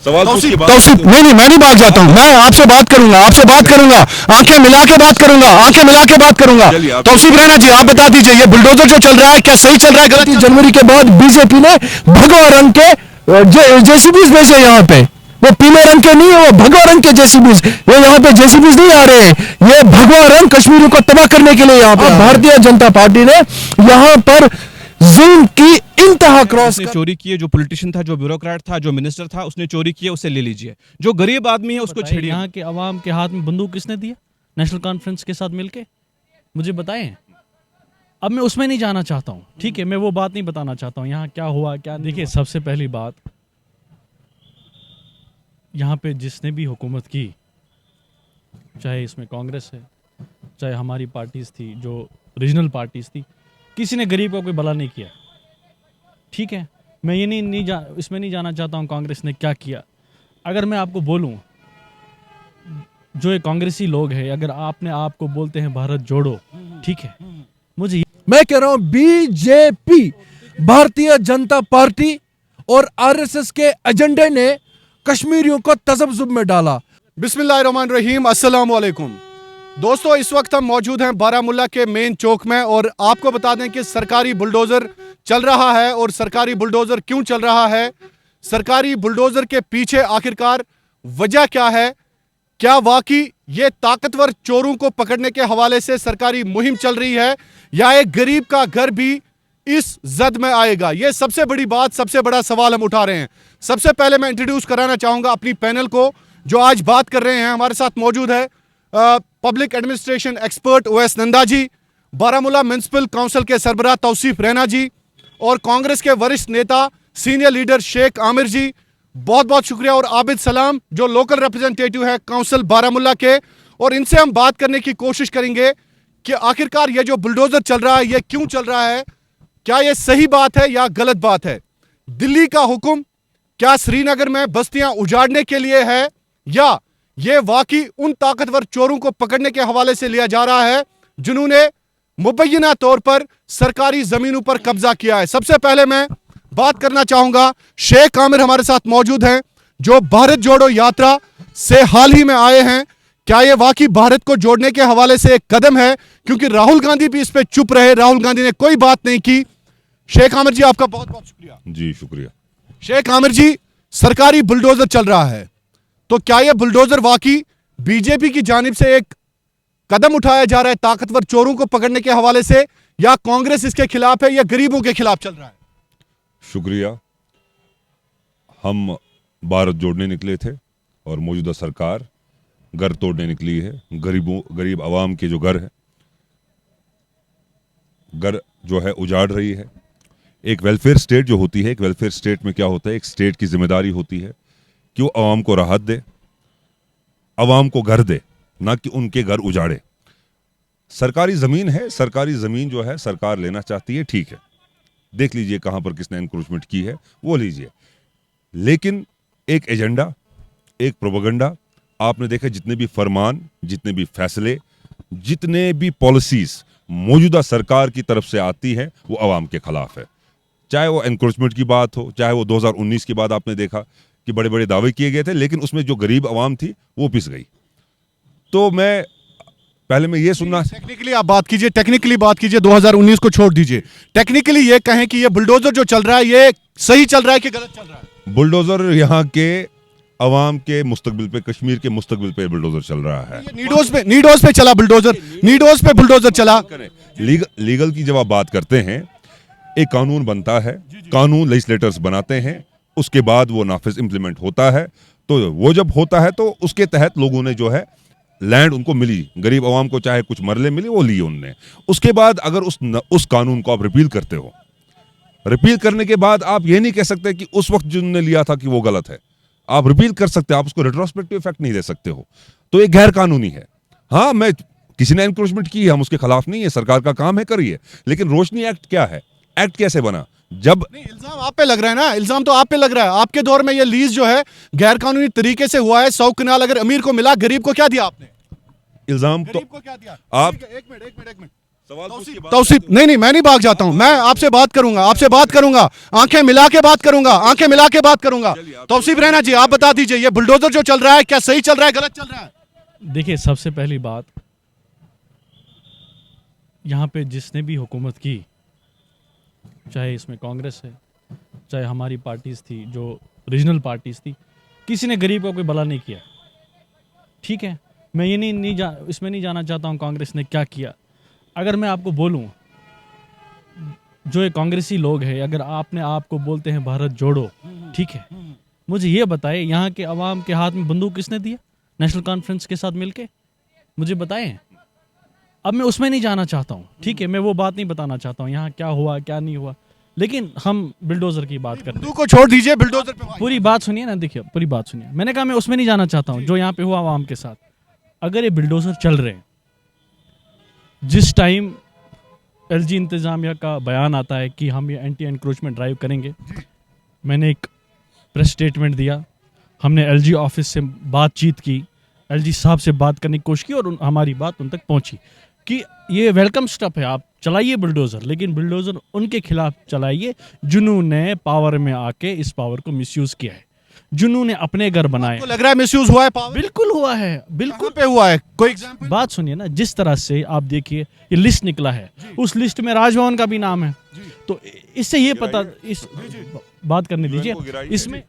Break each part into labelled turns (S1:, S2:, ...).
S1: सवाल
S2: नहीं नहीं, मैं नहीं भाग जाता हूँ, मैं आपसे बात करूंगा, आंखें मिला के बात करूंगा।
S1: चलिए, आप-
S2: तौसीफ रैना जी, आप बता दीजिए, ये बुलडोजर जो चल रहा है क्या सही चल रहा है, गलत? जनवरी के बाद बीजेपी ने भगवा रंग के जेसीबीज भेजे यहाँ पे। वो पीले रंग के नहीं है, वो भगवा रंग के जेसीबीज। ये यहाँ पे जेसीबीज नहीं आ रहे हैं, ये भगवा रंग कश्मीरियों को तबाह करने के लिए यहाँ पे भारतीय जनता पार्टी ने यहाँ पर जुल्म की इंतहा क्रॉस
S3: उसने चोरी की है, जो पॉलिटिशियन था, जो ब्यूरोक्रेट था, जो मिनिस्टर था, उसने चोरी की है, उससे ले लीजिए। जो गरीब आदमी है उसको छेड़िए।
S4: यहाँ के अवाम के हाथ में बंदूक किसने दिया? नेशनल कॉन्फ्रेंस के साथ मिलके मुझे बताएं। अब मैं उसमें नहीं जाना चाहता हूँ, ठीक है, मैं वो बात नहीं बताना चाहता हूँ यहाँ क्या हुआ क्या। देखिए, सबसे पहली बात, यहाँ पे जिसने भी हुकूमत की, चाहे इसमें कांग्रेस है, चाहे हमारी पार्टीज थी जो रीजनल पार्टीज थी, किसी ने गरीब का कोई भला नहीं किया, ठीक है। मैं ये इसमें नहीं जाना चाहता हूँ कांग्रेस ने क्या किया। अगर मैं आपको बोलूँ, जो ये कांग्रेसी लोग हैं, अगर आपने आपको बोलते हैं भारत जोड़ो, ठीक है, मुझे
S5: मैं कह रहा हूं बीजेपी, भारतीय जनता पार्टी और आरएसएस के एजेंडे ने कश्मीरियों को तजब्जुब में डाला।
S2: बिस्मिल्लाहिर्रहमानिर्रहीम, अस्सलाम वालेकुम दोस्तों। इस वक्त हम मौजूद हैं बारामुल्ला के मेन चौक में और आपको बता दें कि सरकारी बुलडोज़र चल रहा है। और सरकारी बुलडोज़र क्यों चल रहा है, सरकारी बुलडोज़र के पीछे आखिरकार वजह क्या है, क्या वाकई ये ताकतवर चोरों को पकड़ने के हवाले से सरकारी मुहिम चल रही है या एक गरीब का घर भी इस जद में आएगा? ये सबसे बड़ी बात, सबसे बड़ा सवाल हम उठा रहे हैं। सबसे पहले मैं इंट्रोड्यूस कराना चाहूँगा अपनी पैनल को जो आज बात कर रहे हैं। हमारे साथ मौजूद है public administration expert Owais Nanda ji, Baramulla municipal council के सरबराह तौसीफ रैना जी और कांग्रेस के वरिष्ठ नेता सीनियर लीडर शेख आमिर जी, बहुत बहुत शुक्रिया। और आबिद सलाम जो लोकल रिप्रेजेंटेटिव है काउंसिल बारामुल्ला के। और इनसे हम बात करने की कोशिश करेंगे कि आखिरकार ये जो बुलडोजर चल रहा है ये क्यों चल रहा है, क्या ये सही बात है या गलत बात है। दिल्ली का हुक्म क्या श्रीनगर में बस्तियां उजाड़ने के लिए है या ये वाकई उन ताकतवर चोरों को पकड़ने के हवाले से लिया जा रहा है जिन्होंने मुबैना तौर पर सरकारी जमीनों पर कब्जा किया है। सबसे पहले मैं बात करना चाहूंगा, शेख आमिर हमारे साथ मौजूद हैं जो भारत जोड़ो यात्रा से हाल ही में आए हैं। क्या ये वाकई भारत को जोड़ने के हवाले से एक कदम है? क्योंकि राहुल गांधी भी इस पे चुप रहे, राहुल गांधी ने कोई बात नहीं की। शेख आमिर जी, आपका बहुत बहुत शुक्रिया।
S1: जी शुक्रिया।
S2: शेख आमिर जी, सरकारी बुलडोजर चल रहा है तो क्या यह बुलडोजर वाकई बीजेपी की जानिब से एक कदम उठाया जा रहा है ताकतवर चोरों को पकड़ने के हवाले से, या कांग्रेस इसके खिलाफ है या गरीबों के खिलाफ चल रहा है?
S1: शुक्रिया। हम भारत जोड़ने निकले थे और मौजूदा सरकार घर तोड़ने निकली है। गरीब आवाम के जो घर है, घर जो है उजाड़ रही है। एक वेलफेयर स्टेट जो होती है, एक वेलफेयर स्टेट में क्या होता है, एक स्टेट की जिम्मेदारी होती है कि वो आवाम को राहत दे, आवाम को घर दे, ना कि उनके घर उजाड़े। सरकारी ज़मीन है, सरकारी ज़मीन जो है सरकार लेना चाहती है, ठीक है, देख लीजिए कहाँ पर किसने एनक्रोचमेंट की है वो लीजिए। लेकिन एक एजेंडा, एक प्रोपेगेंडा, आपने देखा जितने भी फरमान, जितने भी फैसले, जितने भी पॉलिसीज मौजूदा सरकार की तरफ से आती हैं वो आवाम के खिलाफ है। चाहे वो एनक्रोचमेंट की बात हो, चाहे वो 2019 के बाद आपने देखा कि बड़े बड़े दावे किए गए थे लेकिन उसमें जो गरीब आवाम थी वो पिस गई। तो मैं ये सुनना,
S2: टेक्निकली आप बात कीजिए, टेक्निकली बात कीजिए, 2019 को छोड़ दीजिए। टेक्निकली ये कहें कि ये बुलडोजर जो चल रहा है ये सही चल रहा है कि गलत चल रहा है?
S1: बुलडोजर यहाँ के अवाम के मुस्तकबिल पे, कश्मीर के मुस्तकबिल पे बुलडोजर चल रहा है।
S2: नीडोज पे चला बुलडोजर, नीडोज पे बुलडोजर चला।
S1: लीगल की जब आप बात करते हैं, एक कानून बनता है, कानून लेजिस्लेटर्स बनाते हैं, उसके बाद वो नाफिज इंप्लीमेंट होता है। तो वो जब होता है तो उसके तहत लोगों ने जो है लैंड उनको मिली, गरीब आवाम को चाहे कुछ मरले मिली वो ली उनने। उसके बाद अगर उस कानून को आप रिपील करते हो, रिपील करने के बाद आप ये नहीं कह सकते कि उस वक्त जिन्होंने लिया था कि वो गलत है। आप रिपील कर सकते हो, आप उसको रेट्रोस्पेक्टिव इफेक्ट नहीं दे सकते हो। तो ये गैर कानूनी है। हाँ, मैं किसी ने एनक्रोचमेंट की है, हम उसके खिलाफ नहीं है, सरकार का काम है करिए। लेकिन रोशनी एक्ट क्या है, एक्ट कैसे बना? जब
S2: नहीं, इल्जाम आप पे लग रहा है ना, इल्जाम तो आप पे लग रहा है। आपके दौर में ये लीज जो है गैर कानूनी तरीके से हुआ है। 100 कनाल अगर अमीर को मिला, गरीब को क्या दिया आपने?
S1: इल्जाम तो
S2: गरीब को क्या दिया?
S1: आप
S2: एक मिनट
S1: सवाल पूछ के बात
S2: तौसीफ, नहीं मैं नहीं भाग जाता हूं, मैं आपसे बात करूंगा, आंखें मिला के बात करूंगा। तौसीफ रैना जी, आप बता दीजिए, ये बुलडोजर जो चल रहा है, क्या सही चल रहा है, गलत चल रहा है?
S4: देखिए, सबसे पहली बात, यहाँ पे जिसने भी हुकूमत की, चाहे इसमें कांग्रेस है, चाहे हमारी पार्टीज थी जो रीजनल पार्टीज थी, किसी ने गरीब को कोई भला नहीं किया। ठीक है, मैं ये इसमें नहीं जाना चाहता हूँ कांग्रेस ने क्या किया। अगर मैं आपको बोलूँ, जो ये कांग्रेसी लोग हैं, अगर आपने आपको बोलते हैं भारत जोड़ो, ठीक है, मुझे ये बताएं यहाँ के अवाम के हाथ में बंदूक किसने दिया नेशनल कॉन्फ्रेंस के साथ मिलके? मुझे बताएं। अब मैं उसमें नहीं जाना चाहता हूँ, ठीक है, मैं वो बात नहीं बताना चाहता हूँ यहाँ क्या हुआ क्या नहीं हुआ, लेकिन हम बिल्डोजर की बात करते हैं।
S2: बंदूक को छोड़ दीजिए, बिल्डोजर पे आइए।
S4: पूरी बात सुनिए ना, देखिए पूरी बात सुनिए। मैंने कहा मैं उसमें नहीं जाना चाहता हूँ जो यहाँ पे हुआ अवाम के साथ। अगर ये बिल्डोजर चल रहे हैं, जिस टाइम एलजी इंतजामिया का बयान आता है कि हम ये एंटी एनक्रोचमेंट ड्राइव करेंगे, मैंने एक प्रेस स्टेटमेंट दिया, हमने एलजी ऑफिस से बातचीत की, एलजी साहब से बात करने की कोशिश की और हमारी बात उन तक पहुंची कि ये वेलकम स्टेप है, आप चलाइए बुलडोज़र, लेकिन बुलडोज़र उनके खिलाफ चलाइए जिन्होंने पावर में आके इस पावर को मिसयूज़ किया है, जिन्होंने अपने घर बनाए।
S2: आपको लग रहा है मिसयूज हुआ है पावर?
S4: बिल्कुल हुआ है, बिल्कुल
S2: पे हुआ है, कोई एग्जांपल?
S4: बात सुनिए ना, जिस तरह से आप देखिए ये लिस्ट निकला है, उस लिस्ट में राजभवन का भी नाम है, तो इससे ये पता, इस बात करने दीजिए, इसमें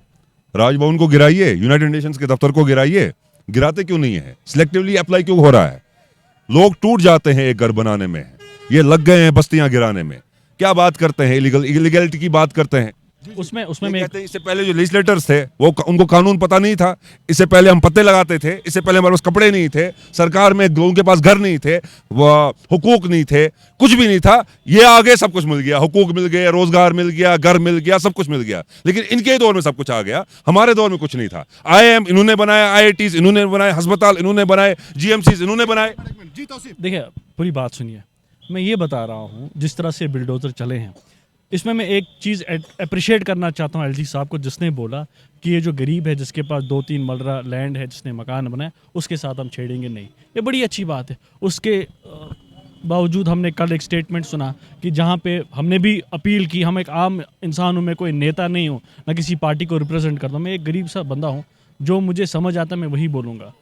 S1: राजभवन को गिराइए, यूनाइटेड नेशंस के दफ्तर को गिराइए, गिराते क्यों नहीं है? सिलेक्टिवली अप्लाई क्यों हो रहा है? लोग टूट जाते हैं एक घर बनाने में, ये लग गए हैं बस्तियां गिराने में। क्या बात करते हैं? इलीगलिटी की बात करते हैं।
S4: उसमें
S1: मैं कहते हैं इससे पहले जो लेजिस्लेटर्स थे वो उनको कानून पता नहीं था, इससे पहले हम पत्ते लगाते थे, इससे पहले हमारे पास कपड़े नहीं थे, सरकार में लोगों के पास घर नहीं थे, वो हुकूक नहीं थे, कुछ भी नहीं था। ये आगे सब कुछ मिल गया, हुकूक मिल गए, रोजगार मिल गया, घर मिल गया, सब कुछ मिल गया, लेकिन इनके दौर में सब कुछ आ गया, हमारे दौर में कुछ नहीं था। IIM इन्होंने बनाया, IITs इन्होंने बनाए, अस्पताल इन्होंने बनाए, GMCs इन्होंने बनाए।
S4: देखिए पूरी बात सुनिए, मैं ये बता रहा हूँ जिस तरह से बिल्डोजर चले हैं, इसमें मैं एक चीज़ अप्रिशिएट करना चाहता हूँ एलजी साहब को, जिसने बोला कि ये जो गरीब है, जिसके पास 2-3 मरला लैंड है, जिसने मकान बनाया, उसके साथ हम छेड़ेंगे नहीं। ये बड़ी अच्छी बात है। उसके बावजूद हमने कल एक स्टेटमेंट सुना कि जहाँ पे हमने भी अपील की, हम एक आम इंसान हूँ, मैं कोई नेता नहीं हूँ, ना किसी पार्टी को रिप्रेजेंट करता हूँ, मैं एक गरीब सा बंदा हूँ, जो मुझे समझ आता मैं वही बोलूँगा।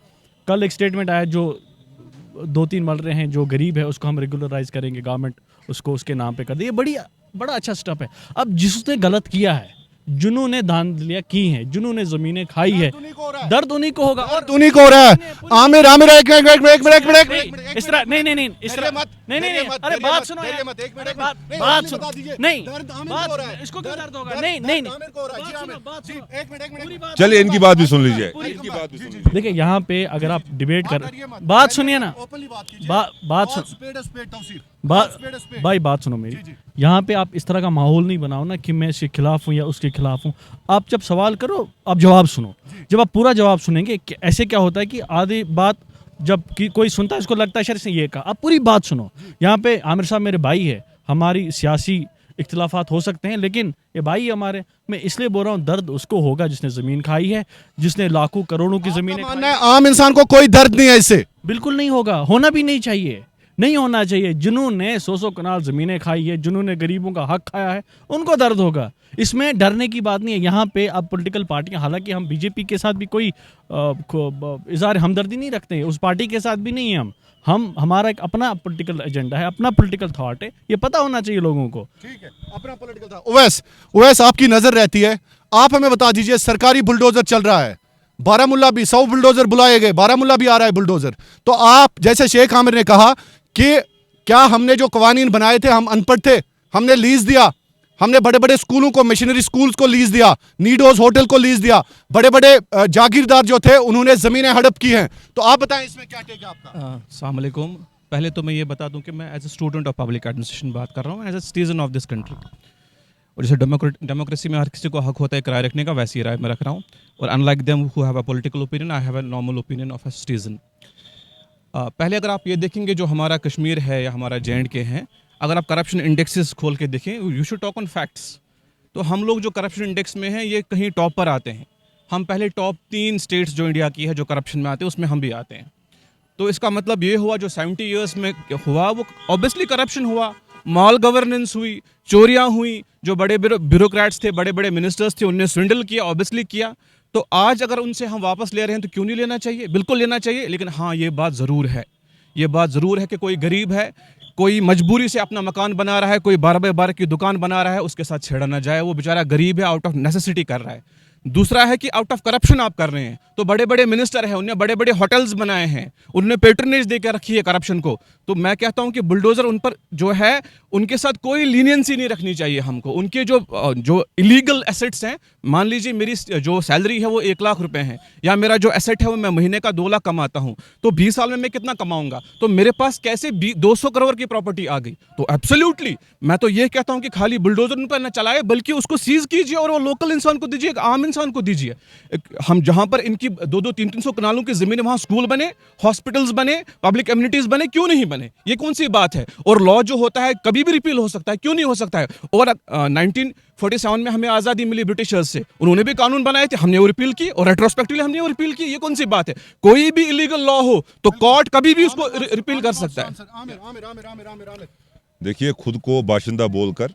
S4: कल एक स्टेटमेंट आया, जो 2-3 मरले हैं, जो गरीब है उसको हम रेगुलराइज करेंगे, गवर्नमेंट उसको उसके नाम पे कर दे। ये बड़ा अच्छा स्टेप है। अब जिसने गलत किया है, जिन्होंने धांधलियां की हैं, जिन्होंने जमीनें खाई है, दर्द उन्हीं को होगा और
S2: उन्हीं को हो रहा है। आमिर एक मिनट
S4: इस तरह नहीं इस तरह नहीं अरे बात सुनो यार, बात सुनो, नहीं बात, इसको क्यों दर्द होगा? नहीं
S1: चलिए इनकी बात भी सुन लीजिए, इनकी बात भी सुन लीजिए।
S4: देखिए यहाँ पे अगर आप डिबेट कर, बात सुनिए ना, भाई बात सुनो मेरी। यहाँ पे आप इस तरह का माहौल नहीं बनाओ ना कि मैं इसके खिलाफ हूँ या उसके खिलाफ हूँ। आप जब सवाल करो, आप जवाब सुनो। जब आप पूरा जवाब सुनेंगे, ऐसे क्या होता है कि आधी बात जब कोई सुनता है उसको लगता है शायद इसने ये कहा। आप पूरी बात सुनो। यहाँ पे आमिर साहब मेरे भाई है, हमारी सियासी इख्तिलाफात हो सकते हैं, लेकिन ये भाई है हमारे। मैं इसलिए बोल रहा हूँ, दर्द उसको होगा जिसने ज़मीन खाई है, जिसने लाखों करोड़ों की ज़मीन।
S2: आम इंसान को कोई दर्द नहीं है इससे?
S4: बिल्कुल नहीं होगा, होना भी नहीं चाहिए, नहीं होना चाहिए। जिन्होंने 100 कनाल ज़मीनें खाई है, जिन्होंने गरीबों का हक खाया है, उनको दर्द होगा। इसमें डरने की बात नहीं है। यहाँ पे अब पॉलिटिकल पार्टियां, हालांकि हम बीजेपी के साथ भी कोई इज़हार हमदर्दी नहीं रखते हैं, उस पार्टी के साथ भी नहीं है हम हमारा एक अपना पॉलिटिकल एजेंडा है, अपना पॉलिटिकल थॉट है, ये पता होना चाहिए लोगों को।
S2: ठीक है, अपना पॉलिटिकल थॉट। उवैस आपकी नजर रहती है, आप हमें बता दीजिए, सरकारी बुलडोजर चल रहा है, बारामूला भी 100 बुलडोजर बुलाए गए, बारामूला भी आ रहा है बुलडोजर। तो आप जैसे शेख आमिर ने कहा कि क्या हमने जो कवानीन बनाए थे, हम अनपढ़ थे, हमने लीज दिया, हमने बड़े बड़े स्कूलों को, मिशनरी स्कूल्स को लीज दिया, नीडोज होटल को लीज दिया, बड़े बड़े जागीरदार जो थे उन्होंने जमीनें हड़प की हैं। तो आप बताएं इसमें क्या टेक है आपका?
S3: अस्सलाम वालेकुम। पहले तो मैं ये बता दूं कि मैं as a student of public administration बात कर रहा हूँ, as a citizen of this country. और जैसे डेमोक्रेसी में हर किसी को हक होता है एक राय रखने का, वैसी राय मैं रख रहा हूँ। और unlike them who have a political opinion, I have a normal opinion of a citizen. पहले अगर आप ये देखेंगे जो हमारा कश्मीर है या हमारा JNK है, अगर आप करप्शन इंडेक्सेस खोल के देखें, you should talk on facts. तो हम लोग जो करप्शन इंडेक्स में हैं, ये कहीं टॉप पर आते हैं। हम पहले टॉप 3 स्टेट्स जो इंडिया की है जो करप्शन में आते हैं, उसमें हम भी आते हैं। तो इसका मतलब ये हुआ जो 70 ईयर्स में हुआ वो ऑब्वियसली करप्शन हुआ, मॉल गवर्नेंस हुई, चोरियां हुई, जो बड़े ब्यूरोक्रेट्स थे, बड़े बड़े मिनिस्टर्स थे, उनने स्विंडल किया, ऑब्वियसली किया। तो आज अगर उनसे हम वापस ले रहे हैं तो क्यों नहीं लेना चाहिए, बिल्कुल लेना चाहिए। लेकिन हाँ, ये बात ज़रूर है, ये बात ज़रूर है कि कोई गरीब है, कोई मजबूरी से अपना मकान बना रहा है, कोई 12 बाय 12 की दुकान बना रहा है, उसके साथ छेड़ा ना जाए। वो बेचारा गरीब है, आउट ऑफ नेसेसिटी कर रहा है। दूसरा है कि आउट ऑफ करप्शन आप कर रहे हैं। तो बड़े बड़े मिनिस्टर हैं, उन्होंने बड़े बड़े होटल्स बनाए हैं, उन्होंने पेट्रोनेज देकर रखी है करप्शन को। तो मैं कहता हूं कि बुलडोजर उन पर जो है, उनके साथ कोई लीनियंसी नहीं रखनी चाहिए हमको। उनके जो इलीगल एसेट्स हैं, मान लीजिए मेरी जो सैलरी है वो 1 लाख रुपए है, या मेरा जो एसेट है वो मैं महीने का 2 लाख कमाता हूं, तो 20 साल में मैं कितना कमाऊंगा? तो मेरे पास कैसे 200 करोड़ की प्रॉपर्टी आ गई? तो एब्सोल्युटली मैं तो ये कहता हूं कि खाली बुलडोजर उन पर न चलाए, बल्कि उसको सीज कीजिए और वो लोकल इंसान को दीजिए, आम इंसान को दीजिए। हम जहां पर इनकी 200 300 कनालों की जमीन, वहां स्कूल बने, हॉस्पिटल्स बने, पब्लिक एमिनिटीज बने, क्यों नहीं बने? ये कौन सी बात है? और लॉ जो होता है कभी भी रिपील हो सकता है, क्यों नहीं हो सकता है? और 1947 में हमें आजादी मिली ब्रिटिशर्स से, उन्होंने भी कानून बनाए थे, हमने वो रिपील की, और रेट्रोस्पेक्टिवली हमने वो रिपील की। ये कौन सी बात है? कोई भी इलीगल लॉ हो तो कोर्ट कभी भी उसको रिपील कर सकता है।
S1: देखिए, खुद को बाशिंदा बोलकर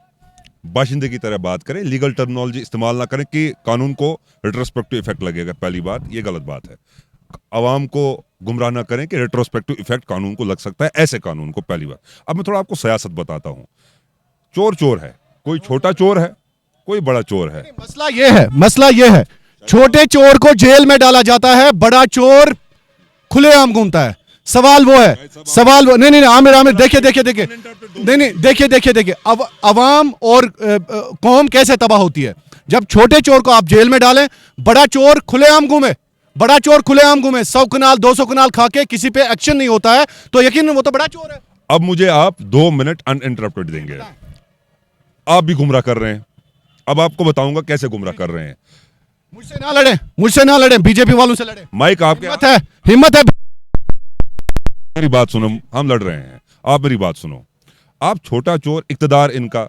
S1: बाशिंदे की तरह बात करें, लीगल टर्मिनोलॉजी इस्तेमाल ना करें कि कानून को रेट्रोस्पेक्टिव इफेक्ट लगेगा। पहली बात, ये गलत बात है। आवाम को गुमराह ना करें कि रेट्रोस्पेक्टिव इफेक्ट कानून को लग सकता है, ऐसे कानून को। पहली बात। अब मैं थोड़ा आपको सियासत बताता हूं। चोर चोर है, कोई छोटा चोर है, कोई बड़ा चोर है।
S2: मसला ये है, छोटे चोर को जेल में डाला जाता है, बड़ा चोर खुलेआम घूमता है। सवाल वो है, सवाल वो नहीं, आमिर देखिए, देखिए अब अवाम और कौम कैसे तबाह होती है जब छोटे चोर को आप जेल में डालें, बड़ा चोर खुलेआम घूमे। 100 कनाल 200 कनाल खा के किसी पे एक्शन नहीं होता है, तो यकीनन वो तो बड़ा चोर है।
S1: अब मुझे आप 2 मिनट अनइंटरप्टेड देंगे। आप भी गुमराह कर रहे हैं, अब आपको बताऊंगा कैसे गुमराह कर रहे हैं।
S2: मुझसे ना लड़े, बीजेपी वालों से लड़े।
S1: माइक आपके,
S2: हिम्मत है।
S1: मेरी बात सुनो, हम लड़ रहे हैं, आप मेरी बात सुनो। आप छोटा चोर, इक्तदार इनका,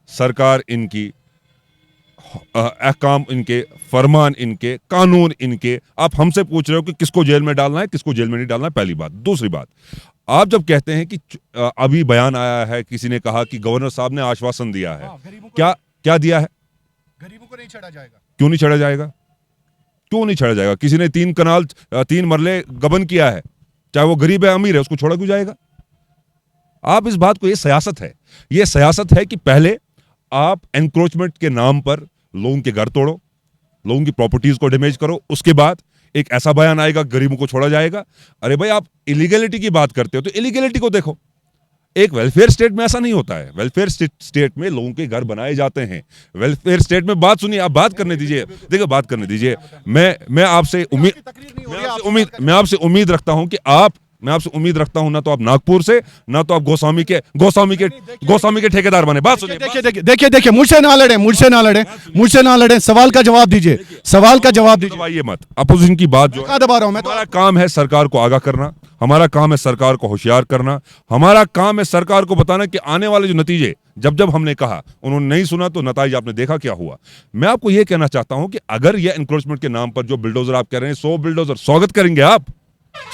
S1: सरकार इनकी, अहकाम इनके, फरमान इनके, कानून इनके, आप हमसे पूछ रहे हो कि किसको जेल में डालना है, किसको जेल में नहीं डालना है। पहली बात। दूसरी बात, आप जब कहते हैं कि अभी बयान आया है, किसी ने कहा कि गवर्नर साहब ने आश्वासन दिया है, क्या दिया है?
S2: गरीबों को नहीं छेड़ा जाएगा।
S1: क्यों नहीं छेड़ा जाएगा? क्यों नहीं छेड़ा जाएगा? किसी ने 3 कनाल 3 मरले गबन किया है, चाहे वो गरीब है अमीर है, उसको छोड़ा क्यों जाएगा? आप इस बात को, ये सियासत है कि पहले आप एनक्रोचमेंट के नाम पर लोगों के घर तोड़ो, लोगों की प्रॉपर्टीज को डैमेज करो, उसके बाद एक ऐसा बयान आएगा गरीबों को छोड़ा जाएगा। अरे भाई, आप इलीगैलिटी की बात करते हो तो इलीगैलिटी को देखो। एक वेलफेयर स्टेट में ऐसा नहीं होता है। वेलफेयर स्टेट में लोगों के घर बनाए जाते हैं। वेलफेयर स्टेट में, बात सुनिए, आप बात करने दीजिए, देखो बात करने दीजिए। मैं आपसे उम्मीद रखता हूं कि मैं आपसे उम्मीद रखता हूं ना तो आप नागपुर से, ना तो आप गोस्वामी के ठेकेदार बने। बात सुनिए,
S2: देखिए, मुझसे ना लड़े, सवाल का जवाब दीजिए।
S1: दबाइए मत अपोजिशन की बात। जो
S2: दबा रहा हूं मैं?
S1: हमारा काम है सरकार को आगाह करना, हमारा काम है सरकार को होशियार करना, हमारा काम है सरकार को बताना कि आने वाले जो नतीजे, जब हमने कहा उन्होंने नहीं सुना, तो नतीजा आपने देखा क्या हुआ। मैं आपको यह कहना चाहता हूं कि अगर यह एनक्रोचमेंट के नाम पर जो बिल्डोजर आप कह रहे हैं, 100 बिल्डोजर, स्वागत करेंगे आप,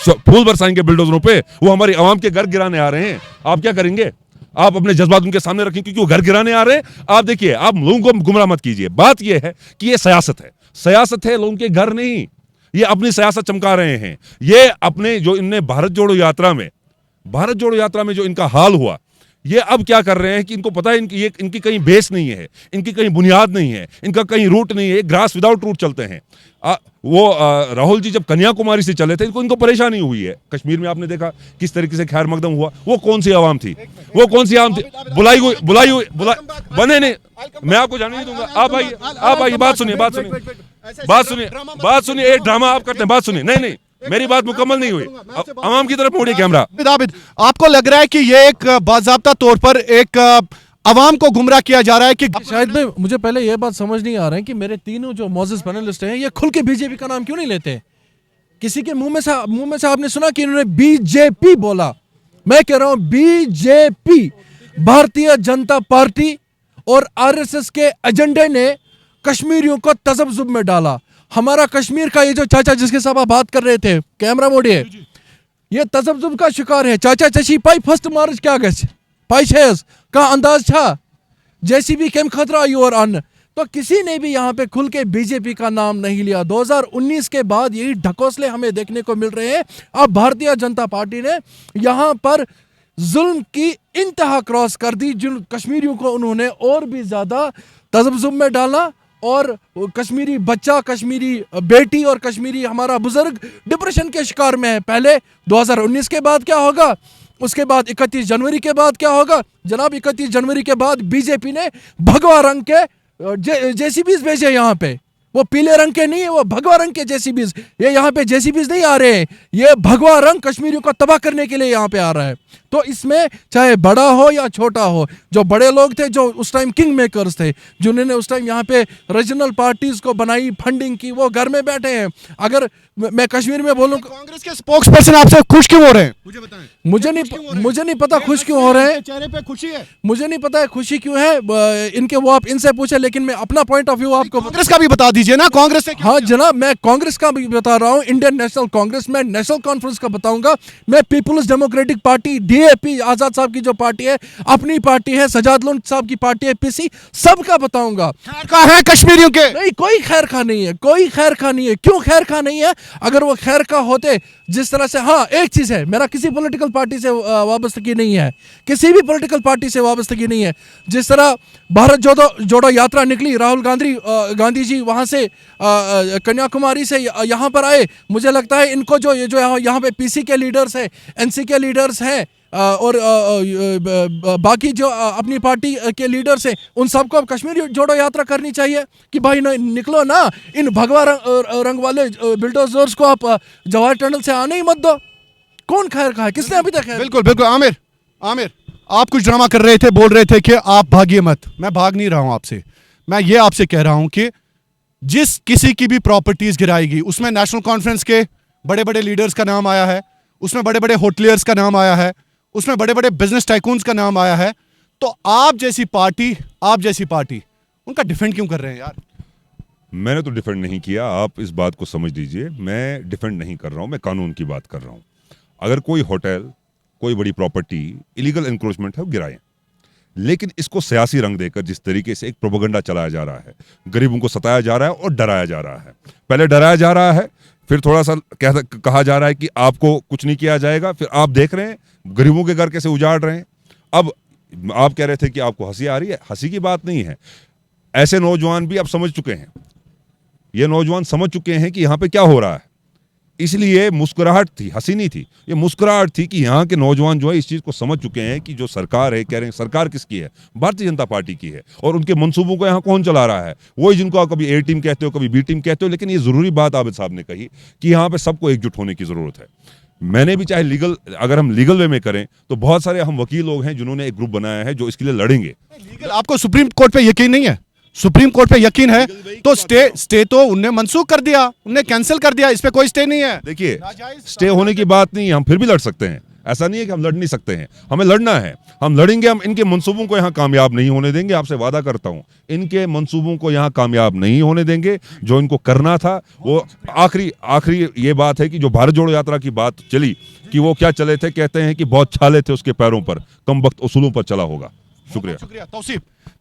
S1: फूल बरसाएंगे बिल्डोजरों पे। वो हमारी आवाम के घर गिराने आ रहे हैं, आप क्या करेंगे? आप अपने जज्बात उनके सामने रखें क्योंकि वो घर गिराने आ रहे हैं। आप देखिए, आप लोगों को गुमराह मत कीजिए। बात यह है कि ये सियासत है, लोगों के घर नहीं। ये अपनी सियासत चमका रहे हैं। ये अपने जो इनने भारत जोड़ो यात्रा में जो इनका हाल हुआ, ये अब क्या कर रहे हैं कि इनको पता है इनकी कहीं बेस नहीं है, इनकी कहीं बुनियाद नहीं है, इनका कहीं रूट नहीं है, ग्रास विदाउट रूट चलते हैं। राहुल जी जब कन्याकुमारी से चले थे, इनको परेशानी हुई है। कश्मीर में आपने देखा किस तरीके से खैर मकदम हुआ। वो कौन सी आवाम थी? बुलाई हुई बने नहीं। मैं आपको जाने नहीं दूंगा। आप आइए, बात सुनिए। एक ड्रामा आप करते हैं। बात सुनिए। नहीं, मेरी बात मुकम्मल नहीं हुई। आवाम की तरफ मोड़िए कैमरा।
S2: आपको लग रहा है कि ये एक बाज़ाब्ता तौर पर एक अवाम को गुमराह किया जा रहा है कि
S5: शायद में मुझे पहले यह बात समझ नहीं आ रहा है कि मेरे तीनों जो मौजूद पैनलिस्ट हैं, ये खुल के बीजेपी का नाम क्यों नहीं लेते? किसी के मुंह में से आपने सुना कि इन्होंने बीजेपी बोला? मैं कह रहा हूं बीजेपी, भारतीय जनता पार्टी और आरएसएस के एजेंडे ने कश्मीरियों को तज़ब्ज़ुब में डाला। हमारा कश्मीर का ये जो चाचा जिसके साथ आप बात कर रहे थे, कैमरा मोड़िए, ये तजब्जुब का शिकार है। चाचा चची पाई फर्स्ट मार्च क्या गछ पाई छेस का अंदाज था जेसीबी केम खतरा और अन। तो किसी ने भी यहाँ पे खुल के बीजेपी का नाम नहीं लिया। 2019 के बाद यही ढकोसले हमें देखने को मिल रहे हैं। अब भारतीय जनता पार्टी ने यहाँ पर जुल्म की इंतहा क्रॉस कर दी। जिन कश्मीरियों को उन्होंने और भी ज्यादा तजब्जुब में डाला और कश्मीरी बच्चा, कश्मीरी बेटी और कश्मीरी हमारा बुजुर्ग डिप्रेशन के शिकार में है। पहले 2019 के बाद क्या होगा, उसके बाद 31 जनवरी के बाद क्या होगा जनाब। 31 जनवरी के बाद बीजेपी ने भगवा रंग के जेसीबीज भेजे यहाँ पे। वो पीले रंग के नहीं है, वो भगवा रंग के जेसीबीज। ये यहाँ पे जेसीबीज नहीं आ रहे हैं, ये भगवा रंग कश्मीरियों को तबाह करने के लिए यहाँ पे आ रहा है। तो इसमें चाहे बड़ा हो या छोटा हो, जो बड़े लोग थे, जो उस टाइम किंग मेकर्स थे, जिन्होंने उस टाइम यहाँ पे रीजनल पार्टीज को बनाई, फंडिंग की, वो घर में बैठे हैं। अगर मैं कश्मीर में बोलूँ,
S2: कांग्रेस के स्पोक्स पर्सन आपसे खुश क्यों हो रहे हैं, मुझे बताएं।
S5: मुझे नहीं पता खुश क्यों हो रहे हैं।
S2: चेहरे पे खुशी है,
S5: मुझे नहीं पता है खुशी क्यों है। इनके वो आप इनसे पूछे, लेकिन मैं अपना पॉइंट ऑफ व्यू आपको
S2: कांग्रेस का भी बता दीजिए ना। कांग्रेस से
S5: हाँ जनाब, मैं कांग्रेस का भी बता रहा हूँ, इंडियन नेशनल कांग्रेस। मैं नेशनल कॉन्फ्रेंस का बताऊंगा। मैं पीपुल्स डेमोक्रेटिक पार्टी डीएपी, आजाद साहब की जो पार्टी है, अपनी पार्टी है, सजाद लोन साहब की पार्टी है, पीसी, सबका बताऊंगा।
S2: खैर का है कश्मीरियों के?
S5: नहीं, कोई खैर खा नहीं है, कोई खैर खा नहीं है। क्यों खैर खा नहीं है? अगर वो खैर खा होते, जिस तरह से, हाँ एक चीज है, मेरा किसी पॉलिटिकल पार्टी से वाबस्तगी नहीं है, किसी भी पॉलिटिकल पार्टी से वाबस्तगी नहीं है। जिस तरह भारत जोड़ो यात्रा निकली, राहुल गांधी जी वहां से कन्याकुमारी से यहाँ पर आए, मुझे लगता है इनको जो यहाँ पे पीसी के लीडर्स हैं, एनसी के लीडर्स हैं और बाकी जो अपनी पार्टी के लीडर्स हैं, उन सबको अब कश्मीर जोड़ो यात्रा करनी चाहिए कि भाई निकलो ना, इन भगवा रंग वाले बिल्डोजर्स को आप जवाहर टनल से आने ही मत दो। कौन खैर कहा है, किसने अभी तक?
S2: बिल्कुल बिल्कुल। आमिर आप कुछ ड्रामा कर रहे थे, बोल रहे थे कि आप भागिए मत। मैं भाग नहीं रहा हूं आपसे, मैं ये आपसे कह रहा हूं कि जिस किसी की भी प्रॉपर्टीज गिराएगी, उसमें नेशनल कॉन्फ्रेंस के बड़े बड़े लीडर्स का नाम आया है, उसमें बड़े बड़े होटलियर्स का नाम आया है, उसमें बड़े बड़े बिजनेस टाइकून्स का नाम आया है। तो आप जैसी पार्टी उनका डिफेंड क्यों कर रहे हैं यार?
S1: मैंने तो डिफेंड नहीं किया, आप इस बात को समझ लीजिए। मैं डिफेंड नहीं कर रहा हूं, मैं कानून की बात कर रहा हूं। अगर कोई होटल, कोई बड़ी प्रॉपर्टी इलीगल एनक्रोचमेंट है, वो गिराएं, लेकिन इसको सियासी रंग देकर जिस तरीके से एक प्रोपेगेंडा चलाया जा रहा है, गरीबों को सताया जा रहा है और डराया जा रहा है। पहले डराया जा रहा है, फिर थोड़ा सा कहा जा रहा है कि आपको कुछ नहीं किया जाएगा, फिर आप देख रहे हैं गरीबों के घर कैसे उजाड़ रहे हैं। अब आप कह रहे थे कि आपको हंसी आ रही है, हंसी की बात नहीं है। ऐसे नौजवान भी अब समझ चुके हैं, ये नौजवान समझ चुके हैं कि यहाँ पे क्या हो रहा है। इसलिए मुस्कुराहट थी, हंसी नहीं थी, ये मुस्कुराहट थी कि यहाँ के नौजवान जो है इस चीज़ को समझ चुके हैं कि जो सरकार है, कह रहे हैं सरकार किसकी है, भारतीय जनता पार्टी की है, और उनके मंसूबों को यहाँ कौन चला रहा है, वही जिनको आप कभी ए टीम कहते हो, कभी बी टीम कहते हो। लेकिन ये ज़रूरी बात आबिद साहब ने कही कि यहाँ पे सबको एकजुट होने की ज़रूरत है। मैंने भी, चाहे लीगल, अगर हम लीगल वे में करें तो बहुत सारे हम वकील लोग हैं जिन्होंने एक ग्रुप बनाया है जो इसके लिए लड़ेंगे।
S2: लीगल, आपको सुप्रीम कोर्ट पे यकीन नहीं है? सुप्रीम कोर्ट पे यकीन है तो स्टे तो उनने मंसूख कर दिया, उनने कैंसिल कर दिया, इस पे कोई स्टे नहीं है।
S1: देखिए, स्टे होने की बात नहीं है, हम फिर भी लड़ सकते हैं। ऐसा नहीं है कि हम लड़ नहीं सकते हैं, हमें लड़ना है, हम लड़ेंगे। हम इनके मंसूबों को यहाँ कामयाब नहीं होने देंगे, आपसे वादा करता हूँ, इनके मंसूबों को यहाँ कामयाब नहीं होने देंगे। जो इनको करना था वो आखिरी ये बात है कि जो भारत जोड़ो यात्रा की बात चली कि वो क्या चले थे, कहते हैं कि बहुत छाले थे उसके पैरों पर, कम वक्त उसूलों पर चला होगा। शुक्रिया।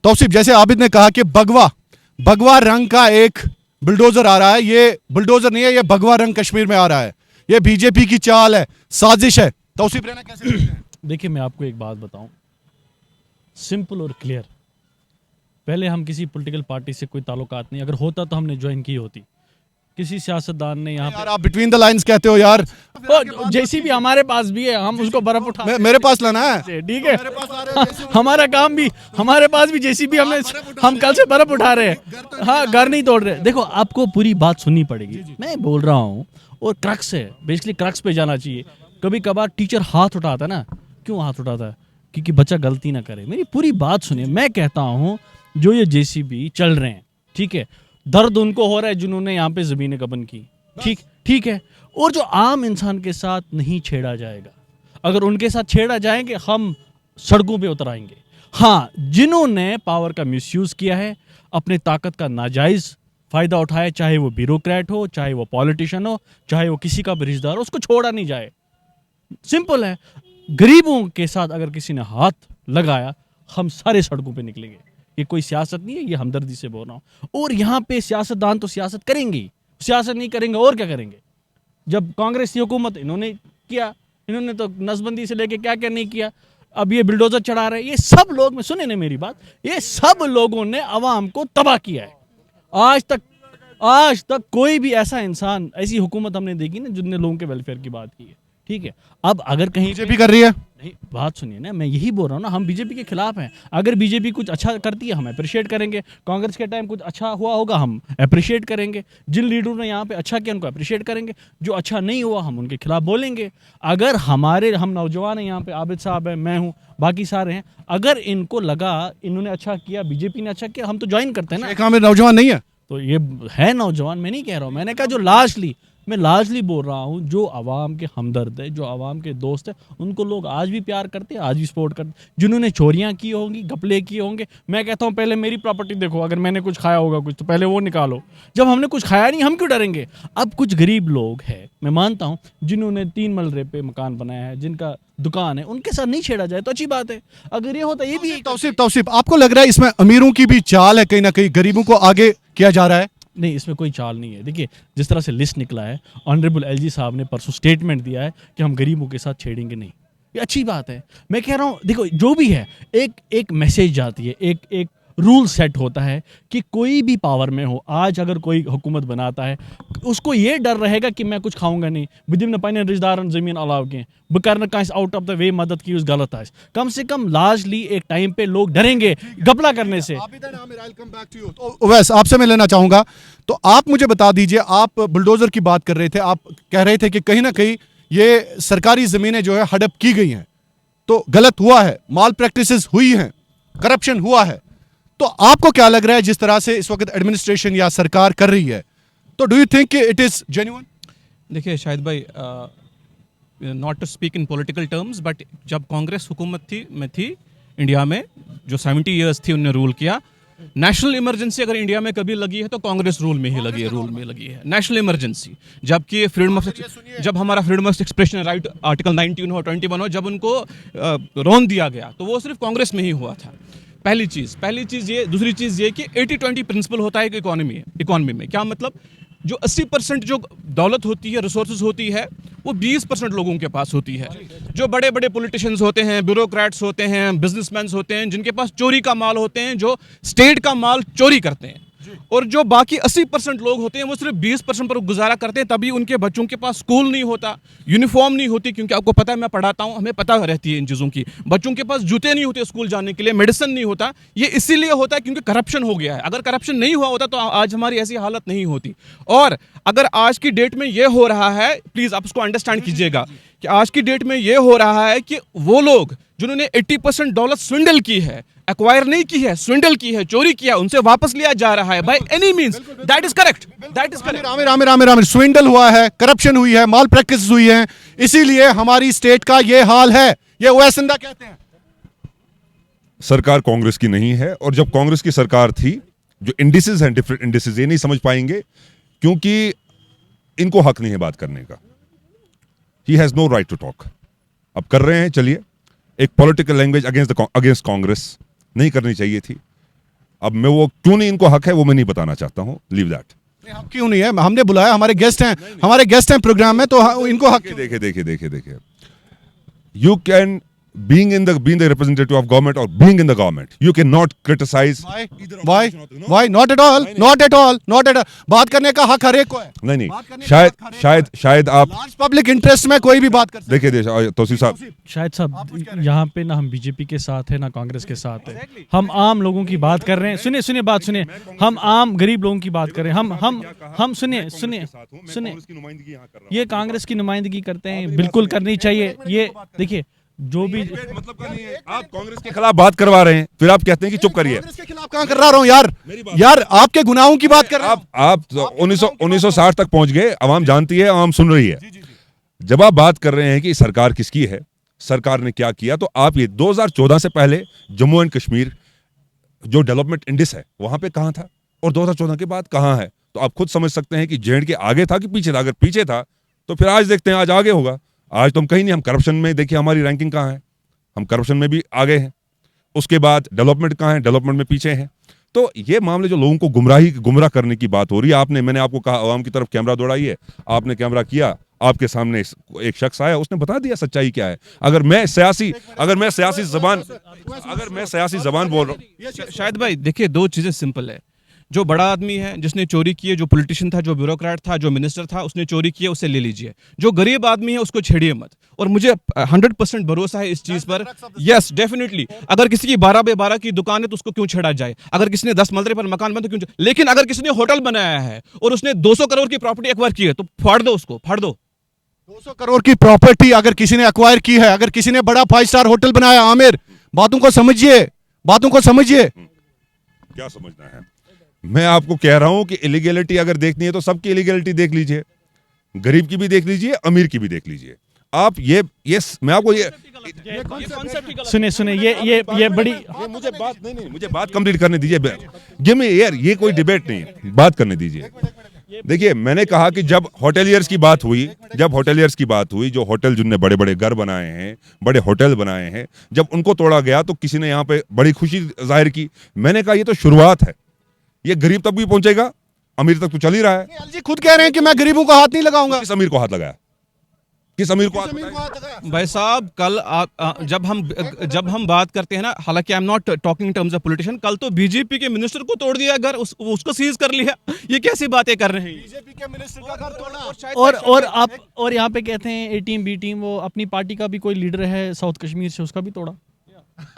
S2: तौसीफ, जैसे आबिद ने कहा कि भगवा रंग का एक बुलडोजर आ रहा है, ये बुलडोजर नहीं है, ये भगवा रंग कश्मीर में आ रहा है, ये बीजेपी की चाल है, साजिश है। तौसीफ रहना कैसे देखते हैं?
S4: देखिए, मैं आपको एक बात बताऊं, सिंपल और क्लियर। पहले हम किसी पॉलिटिकल पार्टी से कोई ताल्लुकात नहीं, अगर होता तो हमने ज्वाइन की होती। किसी सियासतदान ने यहाँ
S2: यार, आप बिटवीन द लाइंस कहते हो यार।
S4: जेसीबी हमारे पास भी है, हम उसको बर्फ उठा
S2: मेरे पास लाना है,
S4: ठीक है, हमारा काम भी, हमारे पास भी जेसीबी, हम कल से बर्फ उठा रहे हैं। हाँ, घर नहीं तोड़ रहे। देखो, आपको पूरी बात सुननी पड़ेगी, मैं बोल रहा हूँ, और क्रक्स है, बेसिकली क्रक्स पे जाना चाहिए। कभी कभार टीचर हाथ उठाता है ना, क्यों हाथ उठाता है? क्योंकि बच्चा गलती ना करे। मेरी पूरी बात सुनिए, मैं कहता हूँ जो ये जेसीबी चल रहे हैं, ठीक है, दर्द उनको हो रहा है जिन्होंने यहाँ पे जमीनें गबन की, ठीक है, और जो आम इंसान के साथ नहीं छेड़ा जाएगा, अगर उनके साथ छेड़ा जाएंगे हम सड़कों पे उतर आएंगे। हाँ, जिन्होंने पावर का मिसयूज किया है, अपने ताकत का नाजायज फायदा उठाया, चाहे वो ब्यूरोक्रेट हो, चाहे वो पॉलिटिशियन हो, चाहे वो किसी का भी रिश्तेदार हो, उसको छोड़ा नहीं जाए। सिंपल है। गरीबों के साथ अगर किसी ने हाथ लगाया, हम सारे सड़कों पे निकलेंगे। ये कोई सियासत नहीं है, ये हमदर्दी से बोल रहा हूँ। और यहाँ पे सियासतदान तो सियासत करेंगे ही, सियासत नहीं करेंगे और क्या करेंगे। जब कांग्रेस की हुकूमत इन्होंने किया, इन्होंने तो नसबंदी से लेके क्या क्या नहीं किया, अब ये बिल्डोजर चढ़ा रहे हैं। ये सब लोग, में सुने ना मेरी बात, ये सब लोगों ने अवाम को तबाह किया है। आज तक कोई भी ऐसा इंसान, ऐसी हुकूमत हमने देखी ना जिनने लोगों के वेलफेयर की बात की है। ठीक है, अब अगर कहीं
S2: बीजेपी कर रही है।
S4: नहीं, बात सुनिए ना, मैं यही बोल रहा हूँ ना, हम बीजेपी के खिलाफ हैं। अगर बीजेपी कुछ अच्छा करती है हम अप्रिशिएट करेंगे, कांग्रेस के टाइम कुछ अच्छा हुआ होगा हम अप्रिशिएट करेंगे, जिन लीडरों ने यहाँ पे अच्छा किया उनको अप्रिशिएट करेंगे, जो अच्छा नहीं हुआ हम उनके खिलाफ बोलेंगे। अगर हम नौजवान हैं यहाँ पे, आबिद साहब है, मैं हूँ, बाकी सारे हैं, अगर इनको लगा इन्होंने अच्छा किया, बीजेपी ने अच्छा किया, हम तो ज्वाइन करते हैं ना।
S2: शेख आमिर नौजवान नहीं है?
S4: तो ये है नौजवान, मैं नहीं कह रहा हूँ, मैंने कहा जो मैं लार्जली बोल रहा हूँ, जो आवाम के हमदर्द है, जो आवाम के दोस्त है, उनको लोग आज भी प्यार करते हैं, आज भी सपोर्ट करते हैं। जिन्होंने चोरियां की होंगी, घपले किए होंगे, मैं कहता हूँ पहले मेरी प्रॉपर्टी देखो, अगर मैंने कुछ खाया होगा कुछ तो पहले वो निकालो। जब हमने कुछ खाया नहीं, हम क्यों डरेंगे। अब कुछ गरीब लोग हैं, मैं मानता हूँ, जिन्होंने 3 मलरे पे मकान बनाया है, जिनका दुकान है, उनके साथ नहीं छेड़ा जाए तो अच्छी बात है। अगर ये होता, ये भी
S2: तौसीफ, आपको लग रहा है इसमें अमीरों की भी चाल है, कहीं ना कहीं गरीबों को आगे किया जा रहा है?
S4: नहीं, इसमें कोई चाल नहीं है। देखिए, जिस तरह से लिस्ट निकला है, ऑनरेबल एलजी साहब ने परसों स्टेटमेंट दिया है कि हम गरीबों के साथ छेड़ेंगे नहीं, ये अच्छी बात है। मैं कह रहा हूँ, देखो जो भी है, एक मैसेज जाती है, एक रूल सेट होता है कि कोई भी पावर में हो, आज अगर कोई हुकूमत बनाता है, उसको ये डर रहेगा कि मैं कुछ खाऊंगा नहीं, बिदिम पाइन रिश्तेदारन ज़मीन अलाव के बकर कांस आउट ऑफ द वे मदद की उस गलत है। कम से कम लार्जली एक टाइम पे लोग डरेंगे घपला करने से।
S2: वैसे आपसे मैं लेना चाहूंगा, तो आप मुझे बता दीजिए, आप बुलडोजर की बात कर रहे थे, आप कह रहे थे कि कहीं ना कहीं ये सरकारी जमीनें जो है हड़प की गई हैं, तो गलत हुआ है, माल प्रैक्टिसेस हुई हैं, करप्शन हुआ है। तो आपको क्या लग रहा है जिस तरह से इस वक्त एडमिनिस्ट्रेशन या सरकार कर रही है, तो do you think it is genuine?
S3: देखिए शाहिद भाई, not to speak in political terms, but जब कांग्रेस हुकूमत थी इंडिया में, जो 70 इयर्स थी उन्होंने रूल किया, नेशनल इमरजेंसी अगर इंडिया में कभी लगी है तो कांग्रेस रूल में लगी है नेशनल इमरजेंसी। जबकि जब हमारा freedom of expression right article 19 हो, 21 हो, जब उनको रौन दिया गया तो वो सिर्फ कांग्रेस में ही हुआ था। पहली चीज़ ये। दूसरी चीज़ ये कि 80-20 प्रिंसिपल होता है इकोनॉमी में। क्या मतलब, जो 80% जो दौलत होती है, रिसोर्सेज होती है, वो 20% लोगों के पास होती है। जो बड़े बड़े पॉलिटिशियंस होते हैं, ब्यूरोक्रेट्स होते हैं, बिजनेसमैन होते हैं, जिनके पास चोरी का माल होते हैं, जो स्टेट का माल चोरी करते हैं, और जो बाकी 80% लोग होते हैं वो सिर्फ 20% पर गुजारा करते हैं। तभी उनके बच्चों के पास स्कूल नहीं होता, यूनिफॉर्म नहीं होती, क्योंकि आपको पता है मैं पढ़ाता हूँ, हमें पता रहती है इन चीज़ों की। बच्चों के पास जूते नहीं होते स्कूल जाने के लिए, मेडिसिन नहीं होता। ये इसीलिए होता है क्योंकि करप्शन हो गया है। अगर करप्शन नहीं हुआ होता तो आज हमारी ऐसी हालत नहीं होती। और अगर आज की डेट में ये हो रहा है, प्लीज़ आप उसको अंडरस्टैंड कीजिएगा कि आज की डेट में ये हो रहा है कि वो लोग जिन्होंने 80% दौलत स्विंडल की है, एक्वायर नहीं की है, स्विंडल की है, चोरी किया, उनसे वापस लिया जा रहा है by any means. That is correct.
S2: Aamir, स्विंडल हुआ है, करप्शन हुई है, माल प्रैक्टिस हुई है, इसीलिए हमारी स्टेट का ये हाल है। ये ओवैसिंदा कहते हैं।
S1: सरकार कांग्रेस की नहीं है, और जब कांग्रेस की सरकार थी, जो इंडिसेस हैं, डिफरेंट इंडिसेस, ये नहीं समझ पाएंगे क्योंकि इनको हक नहीं है बात करने का। He has no right to talk. अब कर रहे हैं, चलिए, एक पॉलिटिकल लैंग्वेज अगेंस्ट कांग्रेस नहीं करनी चाहिए थी। अब मैं वो क्यों नहीं इनको हक है वो मैं नहीं बताना चाहता हूं, लीव दैट।
S2: हक क्यों नहीं है? हमने बुलाया, हमारे गेस्ट हैं प्रोग्राम में, तो इनको हक।
S1: देखिए, you can being the representative of government or being in the government, you cannot criticize.
S2: Why? Not at all. बात करने का हक हर एक को है।
S1: नहीं, शायद आप
S2: लार्ज पब्लिक इंटरेस्ट में कोई भी बात कर सकते।
S1: देखिए तौसीफ साहब,
S4: शायद साहब यहाँ पे ना हम बीजेपी के साथ है ना कांग्रेस के साथ है। हम आम लोगों की बात कर रहे हैं। सुनिए बात सुनिए, हम आम गरीब लोगों की बात कर रहे हैं। हम सुनिए, ये कांग्रेस की नुमाइंदगी करते हैं, बिल्कुल करनी चाहिए। ये देखिए, जो भी
S1: मतलब आप कांग्रेस के खिलाफ बात करवा रहे हैं, फिर आप कहते हैं कि चुप करिए।
S2: कांग्रेस के खिलाफ कहां कर रहा हूं यार, आपके गुनाहों की बात कर रहे हैं।
S1: आप 1960 तक पहुंच गए, आवाम जानती है, आवाम सुन रही है। जब आप बात कर रहे हैं कि सरकार किसकी है, सरकार ने क्या किया, तो आप ये 2014 से पहले जम्मू एंड कश्मीर जो डेवलपमेंट इंडेक्स है वहां पे कहां था, और 2014 के बाद कहां है, तो आप खुद समझ सकते हैं कि जेड के आगे था कि पीछे था। अगर पीछे था तो फिर आज देखते हैं आज आगे होगा। आज तो हम कहीं नहीं, हम करप्शन में देखिए हमारी रैंकिंग कहाँ है, हम करप्शन में भी आगे हैं। उसके बाद डेवलपमेंट कहाँ है, डेवलपमेंट में पीछे हैं। तो ये मामले जो लोगों को गुमराह करने की बात हो रही है, मैंने आपको कहा अवाम की तरफ कैमरा दौड़ाइए, आपने कैमरा किया, आपके सामने एक शख्स आया, उसने बता दिया सच्चाई क्या है। अगर मैं सियासी जबान बोल रहा हूँ।
S3: शायद भाई देखिए, दो चीज़ें सिंपल है। जो बड़ा आदमी है जिसने चोरी की है, जो पॉलिटिशियन था, जो ब्यूरोक्रेट था, जो मिनिस्टर था, उसने चोरी की है, उससे ले लीजिए। जो गरीब आदमी है उसको छेड़िए मत। और मुझे 100% भरोसा है इस चीज पर। यस डेफिनेटली, अगर किसी की 12x12 की दुकान है तो उसको क्यों छेड़ा जाए? अगर किसी ने 10 मलरे पर मकान बना तो क्यों? लेकिन अगर किसी ने होटल बनाया है और उसने 200 करोड़ की प्रॉपर्टी एक्वायर की है तो फाड़ दो उसको, फाड़ दो।
S2: 200 करोड़ की प्रॉपर्टी अगर किसी ने एक्वायर की है, अगर किसी ने बड़ा 5 स्टार होटल बनाया, आमिर बातों को समझिए, बातों को समझिए।
S1: क्या समझना है? मैं आपको कह रहा हूं कि इलीगैलिटी अगर देखनी है तो सबकी इलीगैलिटी देख लीजिए, गरीब की भी देख लीजिए, अमीर की भी देख लीजिए। आप ये मैं आपको
S4: सुने ये बड़ी
S1: मुझे बात कंप्लीट करने दीजिए। गिव मी यार, ये कोई डिबेट नहीं है, बात करने दीजिए। देखिए, मैंने कहा कि जब होटेलियर्स की बात हुई, जो होटल जिनने बड़े बड़े घर बनाए हैं, बड़े होटल बनाए हैं, जब उनको तोड़ा गया तो किसी ने यहाँ पे बड़ी खुशी जाहिर की। मैंने कहा ये तो शुरुआत है, ये गरीब तक भी पहुंचेगा, अमीर तक तो चल ही रहा है।
S2: जी खुद कह रहे हैं कि मैं गरीबों का हाथ नहीं लगाऊंगा।
S1: किस अमीर को हाथ लगाया? किस अमीर को हाथ लगाया?
S3: भाई साहब, कल जब हम बात करते हैं ना, हालांकि I am not talking in terms of politician, कल तो बीजेपी के मिनिस्टर को तोड़ दिया घर, उसको सीज कर लिया। ये कैसी बातें कर रहे हैं?
S2: बीजेपी के मिनिस्टर का घर तोड़ा।
S4: और यहाँ पे कहते हैं ए टीम बी टीम, वो अपनी पार्टी का भी कोई लीडर है साउथ कश्मीर से, उसका भी तोड़ा।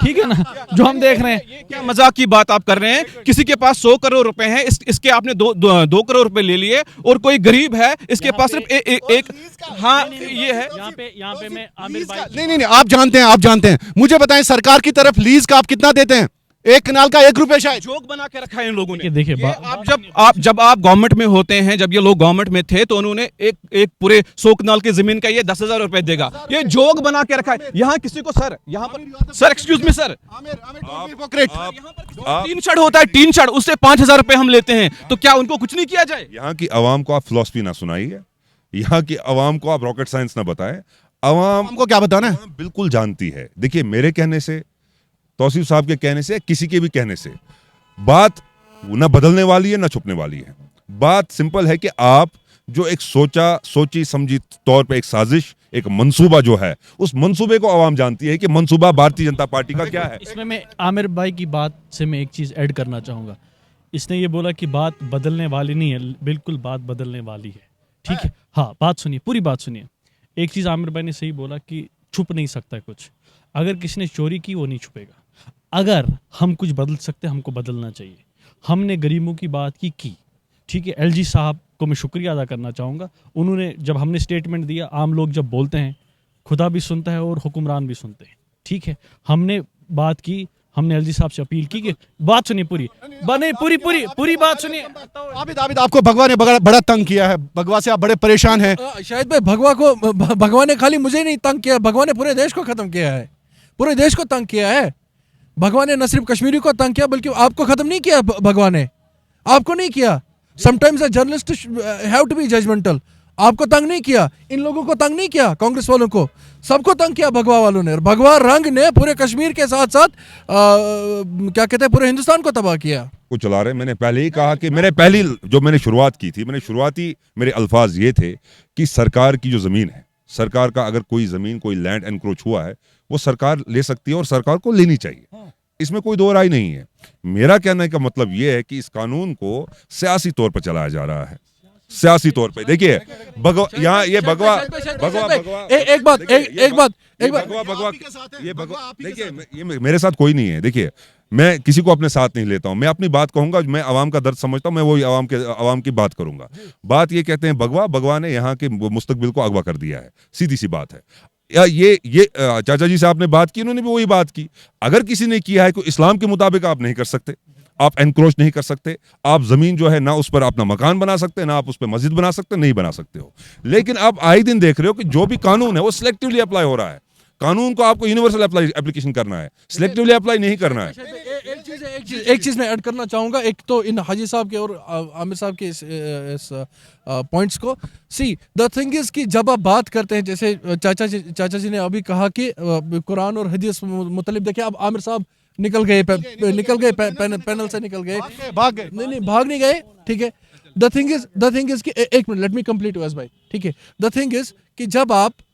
S4: ठीक है ना, जो हम देख रहे हैं।
S3: ये क्या मजाक की बात आप कर रहे हैं? किसी के पास 100 करोड़ रुपए हैं, इसके आपने 2 करोड़ रुपए ले लिए, और कोई गरीब है इसके पास सिर्फ एक। हाँ ये है।
S4: यहाँ पे मैं आमिर भाई,
S2: नहीं, आप जानते हैं। मुझे बताएं, सरकार की तरफ लीज का आप कितना देते हैं? 1 कनाल का 1 रुपए शायद।
S3: जोक बना के रखा है इन लोगों ने।
S4: देखिए
S3: जब आप गवर्नमेंट में होते हैं, जब ये लोग गवर्नमेंट में थे, तो उन्होंने एक पूरे 100 कनाल की जमीन का ये 10,000 रुपए देगा। ये जोक बना के रखा है। यहाँ किसी को यहाँ पर sir, excuse me sir, tin shed होता है, टीन शेड, उससे 5,000 रुपए हम लेते हैं, तो क्या उनको कुछ नहीं किया जाए?
S1: यहाँ की आवाम को आप फिलॉसफी ना सुनाइए, यहाँ की आवाम को आप रॉकेट साइंस ना बताएं। आवाम
S2: को क्या बताना है?
S1: बिल्कुल जानती है। देखिए, मेरे कहने से, तौसीफ साहब के कहने से, किसी के भी कहने से बात न बदलने वाली है, न छुपने वाली है। बात सिंपल है कि आप जो एक सोची समझी तौर पे एक साजिश, एक मंसूबा जो है, उस मंसूबे को आवाम जानती है कि मंसूबा भारतीय जनता पार्टी का क्या है।
S4: इसमें मैं आमिर भाई की बात से मैं एक चीज़ ऐड करना चाहूँगा। इसने ये बोला कि बात बदलने वाली नहीं है, बिल्कुल बात बदलने वाली है। ठीक है, हाँ, बात सुनिए, पूरी बात सुनिए। एक चीज़ आमिर भाई ने सही बोला कि छुप नहीं सकता कुछ। अगर किसी ने चोरी की, वो नहीं छुपेगा। अगर हम कुछ बदल सकते, हमको बदलना चाहिए। हमने गरीबों की बात की, ठीक है। एलजी साहब को मैं शुक्रिया अदा करना चाहूँगा। उन्होंने जब हमने स्टेटमेंट दिया, आम लोग जब बोलते हैं, खुदा भी सुनता है और हुक्मरान भी सुनते हैं। ठीक है, हमने बात की, हमने एलजी साहब से अपील की कि बात सुनिए, पूरी बात सुनिए।
S2: आबिद, आपको भगवा ने बड़ा तंग किया है, भगवा से आप बड़े परेशान हैं।
S5: शायद भाई, भगवा ने खाली मुझे नहीं तंग किया, भगवा ने पूरे देश को खत्म किया है, पूरे देश को तंग किया है। भगवान ने न सिर्फ कश्मीरी को तंग किया, बल्कि आपको खत्म नहीं किया। भगवान ने आपको नहीं किया। Sometimes a journalist have to be judgemental. आपको तंग नहीं किया, इन लोगों को तंग नहीं किया, कांग्रेस वालों को, सबको तंग किया भगवा वालों ने। और भगवा रंग ने पूरे कश्मीर के साथ साथ क्या कहते हैं, पूरे हिंदुस्तान को तबाह किया।
S1: को चला रहे। मैंने पहले ही कहा कि मैंने शुरुआत की थी, मेरे अल्फाज ये थे कि सरकार की जो जमीन है, सरकार का अगर कोई जमीन, कोई लैंड एनक्रोच हुआ है, वो सरकार ले सकती है और सरकार को लेनी चाहिए, इसमें कोई दो राय नहीं है। मेरा कहने का मतलब यह है कि इस कानून को सियासी तौर पर चलाया जा रहा है, सियासी तौर पे। देखिए, यहाँ ये भगवा देखिए, ये मेरे साथ कोई नहीं है। देखिए, मैं किसी को अपने साथ नहीं लेता हूं, मैं अपनी बात कहूंगा, मैं आवाम का दर्द समझता हूं, मैं वही आवाम की बात करूंगा। बात ये कहते हैं भगवा ने यहाँ के मुस्तकबिल को अगवा कर दिया है, सीधी सी बात है। या ये चाचा जी से आपने बात की, इन्होंने भी वही बात की। अगर किसी ने किया है, कोई इस्लाम के मुताबिक आप नहीं कर सकते, आप एनक्रोच नहीं कर सकते, आप जमीन जो है ना उस पर अपना मकान बना सकते, ना आप उस पर मस्जिद बना सकते, नहीं बना सकते हो। लेकिन आप आए दिन देख रहे हो कि जो भी कानून है वो सिलेक्टिवली अप्लाई हो रहा है। कानून को आपको यूनिवर्सल एप्लीकेशन करना है, सिलेक्टिवली अप्लाई नहीं करना है।
S5: एक चीज मैं ऐड करना चाहूंगा, एक तो इन हाजी साहब के और आमिर साहब के इस पॉइंट्स को सी द थिंग इज कि जब आप बात करते हैं, जैसे चाचा जी ने अभी कहा कि कुरान और हदीस मुतलिब, देखिए अब आमिर साहब निकल गए पैनल से निकल गए,
S2: भाग गए।
S5: नहीं भाग नहीं गए, ठीक है। द थिंग इज कि एक मिनट, लेट मी कंप्लीट वैस भाई, ठीक है। द थिंग इज कि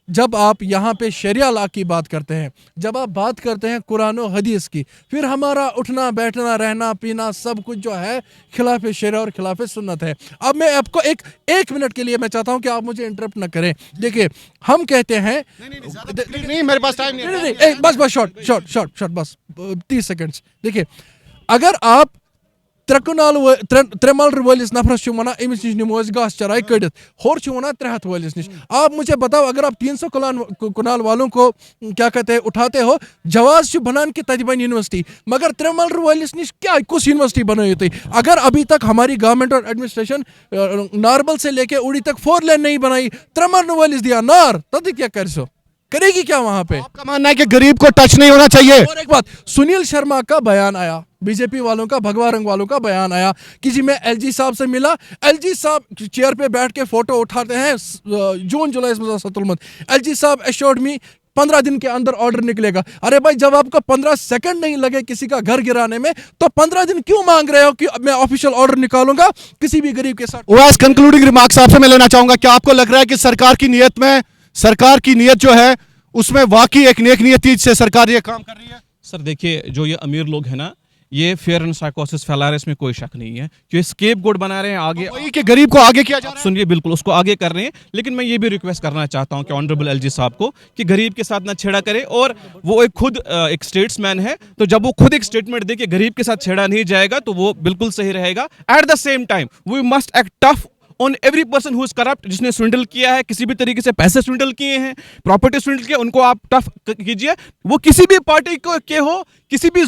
S5: जब आप यहाँ पे शरिया लॉ की बात करते हैं, जब आप बात करते हैं कुरान और हदीस की, फिर हमारा उठना बैठना रहना पीना सब कुछ जो है खिलाफ शरिया और खिलाफ सुन्नत है। अब मैं आपको एक मिनट के लिए मैं चाहता हूँ कि आप मुझे इंटरप्ट ना करें। देखिए हम कहते हैं
S2: नहीं, मेरे पास टाइम नहीं है।
S5: बस शॉर्ट बस 30 सेकंड्स। देखिए अगर आप त्रेमल वलिस नफरस वना अमिस नश निमो घास चराई कड़ित, होर वना 300 वलिस नश। आप मुझे बताओ, अगर आप 300 कनाल वालों को क्या कहते हैं उठाते हो, जवाज बनान कि तत बन यूनिवर्सिटी, मगर त्रेमल वलिस नश क्या कुछ यूनिवर्सिटी बनाई थी? अगर अभी तक हमारी गवर्नमेंट और एडमिनिस्ट्रेशन नारबल से लेके उड़ी तक 4 लेन नहीं बनाई, त्रेमल वलिस दिया नार, तद क्या करेगी क्या वहां पे?
S2: आपका मानना है कि गरीब को टच नहीं होना चाहिए।
S5: और एक बात, सुनील शर्मा का बयान आया, बीजेपी वालों का, भगवा रंग वालों का बयान आया कि जी मैं एलजी साहब से मिला, एलजी साहब चेयर पे बैठ के फोटो उठाते हैं जून जुलाई में सतुलमत, एलजी साहब एश्योर्ड मी 15 दिन के अंदर ऑर्डर निकलेगा। अरे भाई जब आपको 15 सेकंड नहीं लगे किसी का घर गिराने में, तो 15 दिन क्यों मांग रहे हो कि मैं ऑफिशियल ऑर्डर निकालूंगा किसी भी गरीब के साथ?
S2: वैस कंक्लूडिंग रिमार्क्स आपसे मैं लेना चाहूंगा, क्या आपको लग रहा है कि सरकार की नीयत जो है उसमें वाकई एक नेक नीयत से सरकार ये काम कर रही है?
S3: सर देखिए, जो ये अमीर लोग हैं ना, ये फेयर एंड साइकोसिस फैला रहे हैं, इसमें कोई शक नहीं है कि स्केपगोट बना रहे हैं आगे,
S2: वही कि गरीब को आगे किया जा रहा है।
S3: सुनिए, बिल्कुल उसको आगे कर रहे हैं। लेकिन मैं ये भी रिक्वेस्ट करना चाहता हूं कि ऑनरेबल एलजी साहब को कि गरीब के साथ ना छेड़ा करे, और वो एक खुद एक स्टेट्समैन है, तो जब वो खुद एक स्टेटमेंट दे कि गरीब के साथ छेड़ा नहीं जाएगा तो वो बिल्कुल सही रहेगा। At the same time we must act tough on every person who is corrupt, जिसने स्विंडल किया है, किसी भी तरीके से पैसे स्विंडल किए हैं, प्रॉपर्टी स्विंडल किया, उनको आप टफ कीजिए। वो किसी भी पार्टी को के हो, किसी भी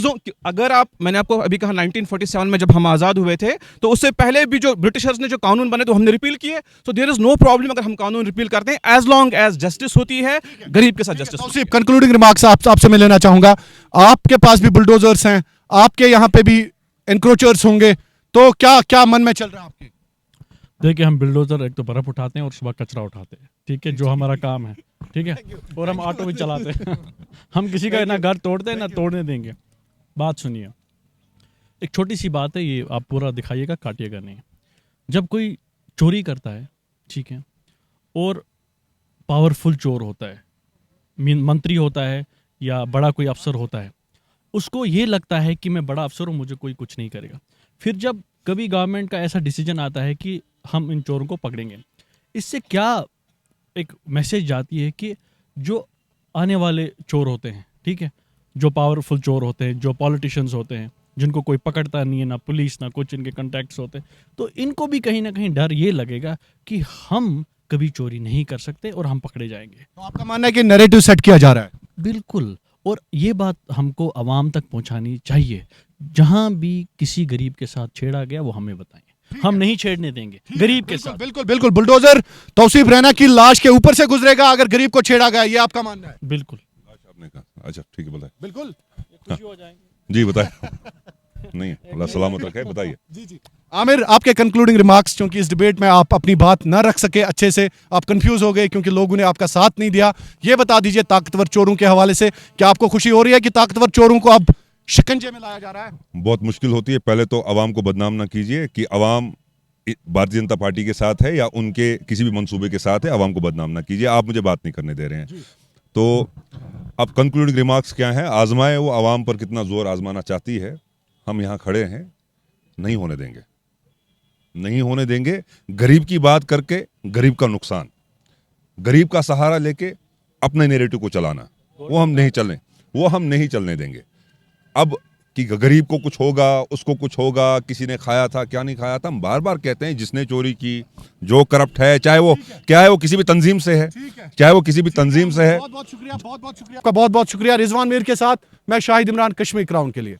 S3: अगर आप, मैंने आपको अभी कहा 1947 में जब हम आजाद हुए थे, तो उससे पहले भी जो ब्रिटिशर्स ने जो कानून बने तो हमने रिपील किए, तो देयर इज नो प्रॉब्लम अगर हम कानून रिपील करते हैं, एज लॉन्ग एज जस्टिस होती है, गरीब के साथ जस्टिस।
S2: कंक्लूडिंग रिमार्क्स आपसे मैं लेना चाहूंगा, आपके पास भी बुलडोजर्स हैं, आपके यहाँ पे भी एनक्रोचर्स होंगे, तो क्या मन में चल रहा है आपके?
S4: देखिए हम बिल्डोजर एक तो बर्फ उठाते हैं और सुबह कचरा उठाते हैं, ठीक है, जो हमारा काम है, ठीक है, और हम ऑटो भी चलाते हैं। हम किसी का ना घर तोड़ते हैं ना तोड़ने देंगे। बात सुनिए, एक छोटी सी बात है, ये आप पूरा दिखाइएगा, काटिएगा नहीं। जब कोई चोरी करता है, ठीक है, और पावरफुल चोर होता है, मंत्री होता है या बड़ा कोई अफसर होता है, उसको ये लगता है कि मैं बड़ा अफसर हूँ, मुझे कोई कुछ नहीं करेगा। फिर जब कभी गवर्नमेंट का ऐसा डिसीजन आता है कि हम इन चोरों को पकड़ेंगे, इससे क्या एक मैसेज जाती है कि जो आने वाले चोर होते हैं, ठीक है, जो पावरफुल चोर होते हैं, जो पॉलिटिशियंस होते हैं, जिनको कोई पकड़ता नहीं है, ना पुलिस ना कुछ, इनके कॉन्टैक्ट्स होते हैं, तो इनको भी कहीं ना कहीं डर ये लगेगा कि हम कभी चोरी नहीं कर सकते और हम पकड़े जाएंगे।
S2: तो आपका मानना है कि नैरेटिव सेट किया जा रहा है?
S4: बिल्कुल, और ये बात हमको आवाम तक पहुंचानी चाहिए। जहां भी किसी गरीब के साथ छेड़ा गया वो हमें बताएं, हम नहीं छेड़ने देंगे गरीब के साथ।
S2: बिल्कुल बुलडोजर तौसीफ रैना की लाश के ऊपर से गुजरेगा अगर गरीब को छेड़ा गया, ये आपका मानना है?
S4: बिल्कुल,
S1: आपने कहा, अच्छा ठीक है, बताइए।
S2: बिल्कुल
S4: खुशी हो जाएंगे
S1: जी बताइए। नहीं, अल्लाह सलामत रखे, बताइए।
S2: जी आमिर, आपके कंक्लूडिंग रिमार्क्स, क्योंकि इस डिबेट में आप अपनी बात ना रख सके अच्छे से, आप कंफ्यूज हो गए क्योंकि लोगों ने आपका साथ नहीं दिया, ये बता दीजिए ताकतवर चोरों के हवाले से, क्या आपको खुशी हो रही है कि ताकतवर चोरों को अब शिकंजे में लाया जा रहा है?
S1: बहुत मुश्किल होती है। पहले तो अवाम को बदनाम ना कीजिए कि अवाम भारतीय जनता पार्टी के साथ है या उनके किसी भी मंसूबे के साथ है, अवाम को बदनाम ना कीजिए। आप मुझे बात नहीं करने दे रहे हैं। तो अब कंक्लूडिंग रिमार्क्स क्या हैं? आजमाए वो अवाम पर कितना जोर आजमाना चाहती है। हम यहाँ खड़े हैं, नहीं होने देंगे, नहीं होने देंगे। गरीब की बात करके गरीब का नुकसान, गरीब का सहारा लेके अपने नैरेटिव को चलाना, वो हम नहीं चलने देंगे। अब कि गरीब को कुछ होगा, उसको कुछ होगा, किसी ने खाया था, क्या नहीं खाया था, हम बार बार कहते हैं जिसने चोरी की, जो करप्ट है, चाहे वो किसी भी तंजीम से है, चाहे वो किसी भी तंजीम से है।
S2: बहुत बहुत शुक्रिया, बहुत बहुत शुक्रिया आपका, बहुत बहुत शुक्रिया। रिजवान मीर के साथ मैं शाहिद इमरान, कश्मीर क्राउन के लिए।